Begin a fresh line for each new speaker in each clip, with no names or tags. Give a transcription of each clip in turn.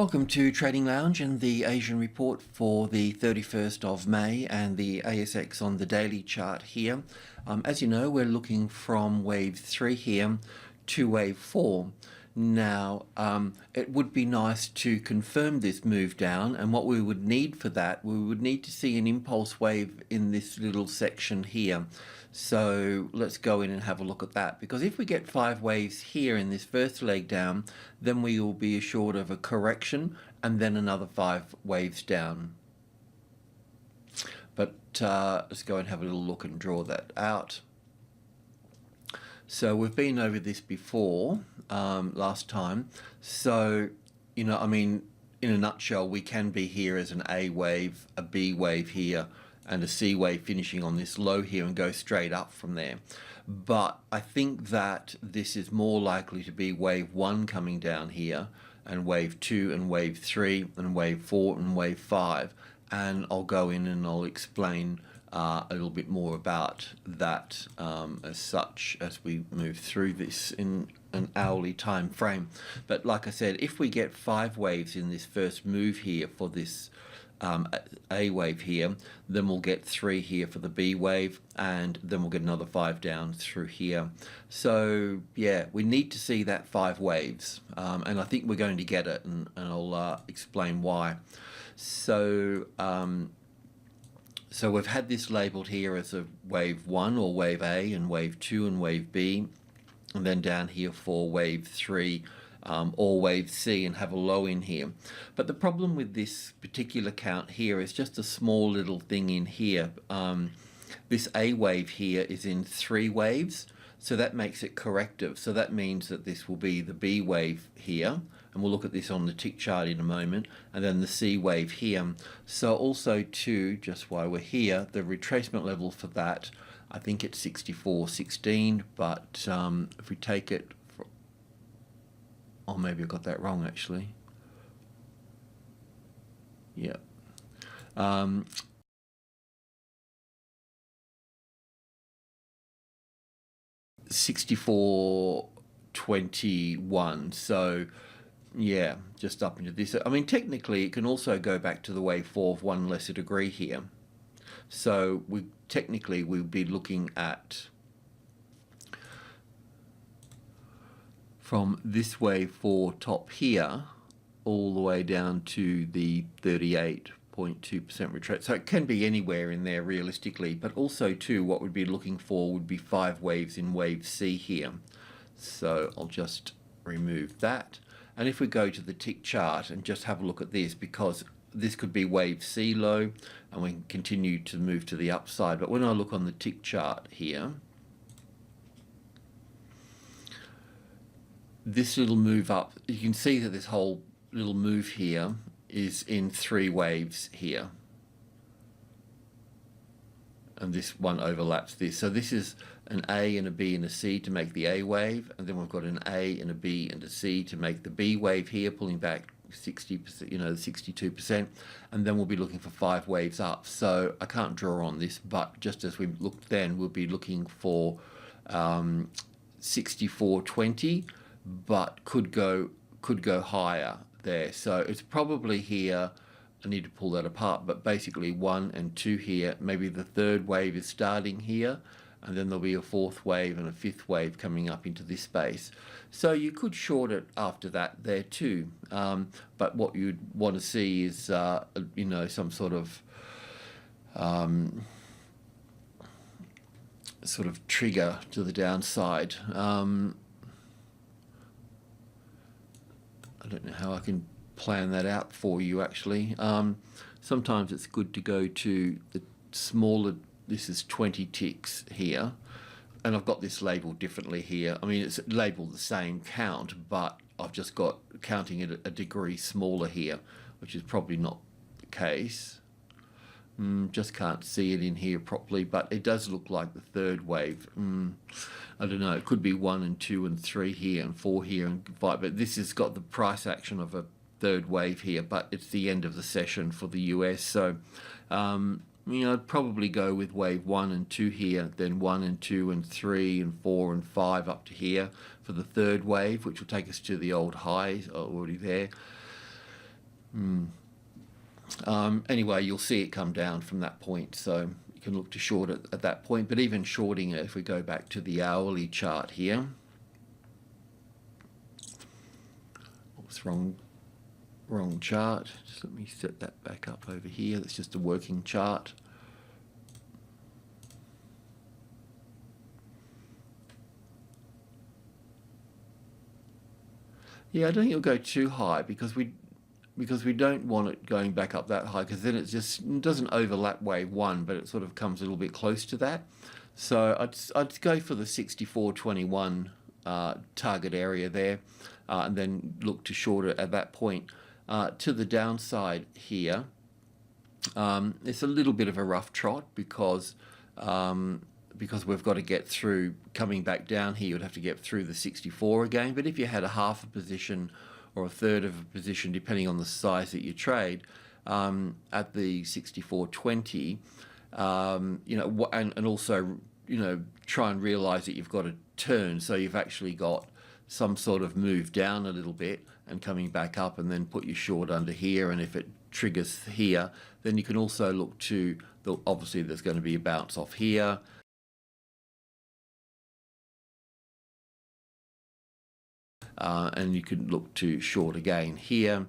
Welcome to Trading Lounge and the Asian report for the 31st of May and the ASX on the daily chart here. As you know, we're looking from wave 3 here to wave 4. Now, it would be nice to confirm this move down, and what we would need for that, we would need to see an impulse wave in this little section here. So let's go in and have a look at that, because if we get 5 waves here in this first leg down, then we will be assured of a correction and then another 5 waves down. But let's go and have a little look and draw that out. So we've been over this before last time. So, you know, I mean, in a nutshell, we can be here as an A wave, a B wave here, and a C wave finishing on this low here and go straight up from there. But I think that this is more likely to be wave 1 coming down here, and wave 2 and wave 3 and wave 4 and wave 5. And I'll go in and I'll explain a little bit more about that as such as we move through this in an hourly time frame. But like I said, if we get 5 waves in this first move here for this A wave here, then we'll get 3 here for the B wave, and then we'll get another 5 down through here. So yeah, we need to see that 5 waves, and I think we're going to get it, and I'll explain why. So so we've had this labelled here as a wave 1 or wave A, and wave 2 and wave B, and then down here for wave 3 or wave C, and have a low in here. But the problem with this particular count here is just a small little thing in here. This A wave here is in 3 waves, so that makes it corrective. So that means that this will be the B wave here, and we'll look at this on the tick chart in a moment, and then the C wave here. So also too, just while we're here, the retracement level for that, I think it's 64.16, but if we take it, oh, maybe I got that wrong actually. Yeah. 64.21. So yeah, just up into this. I mean, technically it can also go back to the wave 4 of 1 lesser degree here. So we technically we'll be looking at from this wave 4 top here all the way down to the 38.2% retrace. So it can be anywhere in there realistically, but also too what we'd be looking for would be 5 waves in wave C here. So I'll just remove that. And if we go to the tick chart and just have a look at this, because this could be wave C low and we can continue to move to the upside. But when I look on the tick chart here, this little move up, you can see that this whole little move here is in 3 waves here. And this one overlaps this. So this is an A and a B and a C to make the A wave, and then we've got an A and a B and a C to make the B wave here, pulling back 60%, you know, 62%, and then we'll be looking for 5 waves up. So I can't draw on this, but just as we looked then, we'll be looking for 64.20, but could go higher there. So it's probably here. I need to pull that apart, but basically 1 and 2 here. Maybe the 3rd wave is starting here, and then there'll be a 4th wave and a 5th wave coming up into this space. So you could short it after that there too. But what you'd want to see is, you know, some sort of trigger to the downside. I don't know how I can plan that out for you actually. Sometimes it's good to go to the smaller, this is 20 ticks here, and I've got this labeled differently here. I mean, it's labeled the same count, but I've just got counting it a degree smaller here, which is probably not the case. Just can't see it in here properly, but it does look like the 3rd wave. I don't know, it could be 1 and 2 and 3 here and 4 here and 5, but this has got the price action of a 3rd wave here, but it's the end of the session for the US. So you know, I'd probably go with wave 1 and 2 here, then 1 and 2 and 3 and 4 and 5 up to here for the 3rd wave, which will take us to the old highs already there. Anyway, you'll see it come down from that point, so you can look to short it at that point. But even shorting it, if we go back to the hourly chart here, oops, wrong chart. Just let me set that back up over here. That's just a working chart. Yeah, I don't think it'll go too high because we don't want it going back up that high, because then it doesn't overlap wave one, but it sort of comes a little bit close to that. So I'd go for the 64.21 target area there, and then look to short it at that point. To the downside here, it's a little bit of a rough trot because we've got to get through, coming back down here, you'd have to get through the 64 again. But if you had a half a position or a third of a position, depending on the size that you trade, at the 64.20, and also, try and realize that you've got a turn, so you've actually got some sort of move down a little bit and coming back up, and then put your short under here. And if it triggers here, then you can also look to, obviously there's going to be a bounce off here, and you can look to short again here,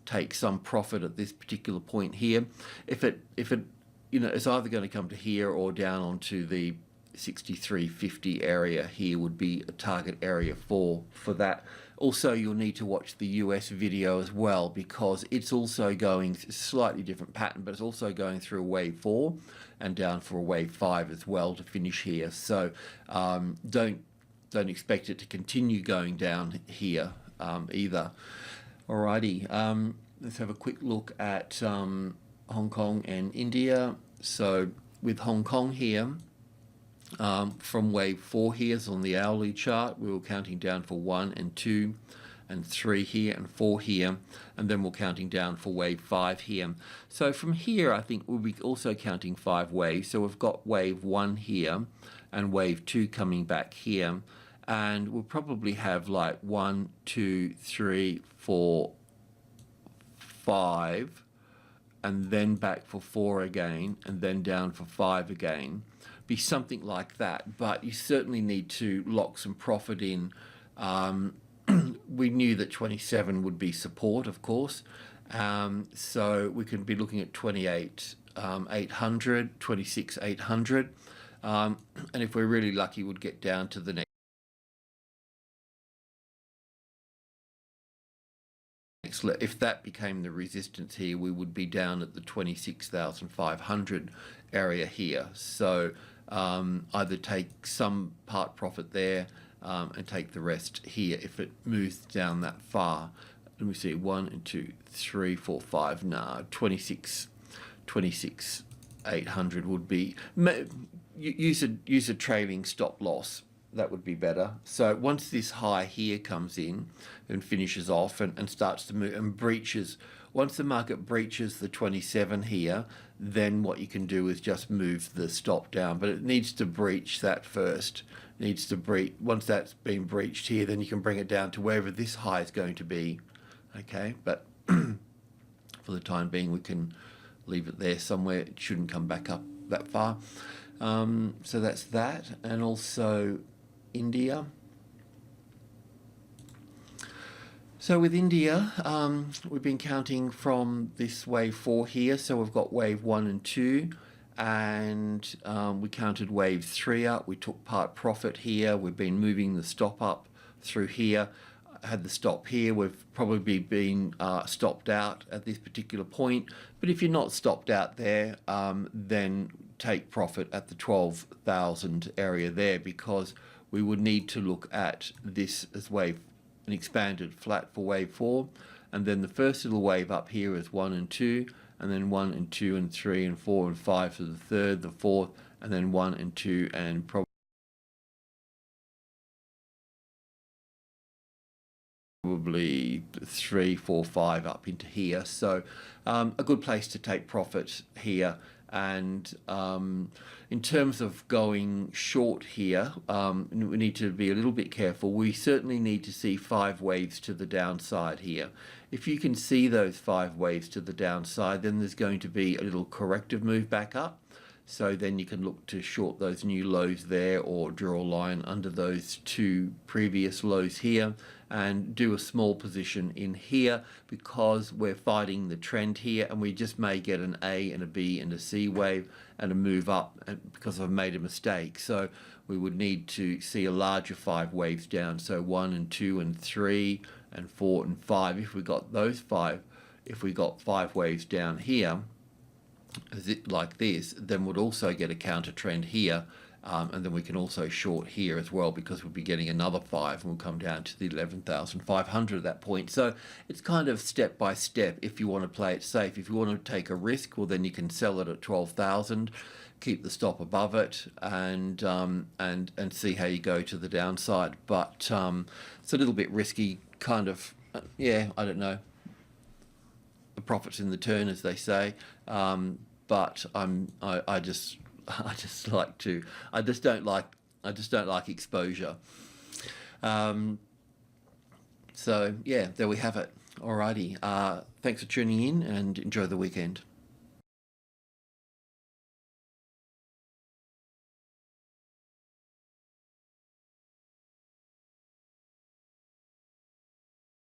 take some profit at this particular point here. If it it's either going to come to here or down onto the 63.50 area here would be a target area for that. Also, you'll need to watch the US video as well, because it's also going slightly different pattern, but it's also going through a wave 4 and down for a wave 5 as well to finish here. So don't expect it to continue going down here either. Alrighty, let's have a quick look at Hong Kong and India. So with Hong Kong here, from wave 4 here is on the hourly chart, we were counting down for 1 and 2 and 3 here and 4 here, and then we're counting down for wave 5 here. So from here, I think we'll be also counting 5 waves. So we've got wave 1 here and wave 2 coming back here, and we'll probably have like 1, 2, 3, 4, 5, and then back for 4 again, and then down for 5 again. Be something like that, but you certainly need to lock some profit in. We knew that 27 would be support, of course, so we can be looking at 28,800, 26,800, and if we're really lucky, we'd get down to the next. If that became the resistance here, we would be down at the 26,500 area here. So either take some part profit there and take the rest here if it moves down that far. Let me see, 1 and 2, 3, 4, 5. Nah, 26,800 would be. Use a trailing stop loss. That would be better. So once this high here comes in and finishes off and starts to move and breaches, once the market breaches the 27 here, then what you can do is just move the stop down. But it needs to breach that first. It needs to breach. Once that's been breached here, then you can bring it down to wherever this high is going to be. Okay, but for the time being, we can leave it there somewhere. It shouldn't come back up that far. So that's that, and also India. So with India, we've been counting from this wave 4 here. So we've got wave 1 and 2, and we counted wave 3 up. We took part profit here. We've been moving the stop up through here. Had the stop here. We've probably been stopped out at this particular point. But if you're not stopped out there, then take profit at the 12,000 area there, because we would need to look at this as an expanded flat for wave 4, and then the first little wave up here is 1 and 2, and then 1 and 2 and 3 and 4 and 5 for the third, the fourth, and then 1 and 2 and probably 3, 4, 5 up into here. So a good place to take profit here, And in terms of going short here, we need to be a little bit careful. We certainly need to see 5 waves to the downside here. If you can see those 5 waves to the downside, then there's going to be a little corrective move back up. So then you can look to short those new lows there, or draw a line under those 2 previous lows here and do a small position in here, because we're fighting the trend here, and we just may get an A and a B and a C wave and a move up because I've made a mistake. So we would need to see a larger 5 waves down. So 1 and 2 and 3 and 4 and 5. If we got those 5, if we got 5 waves down here, like this, then we'd also get a counter trend here, and then we can also short here as well, because we'll be getting another 5 and we'll come down to the 11,500 at that point. So it's kind of step by step if you want to play it safe. If you want to take a risk, well, then you can sell it at 12,000, keep the stop above it, and see how you go to the downside. But it's a little bit risky, kind of. Yeah, I don't know. The profits in the turn, as they say. But I just don't like exposure. So yeah, there we have it. Alrighty. Thanks for tuning in, and enjoy the weekend.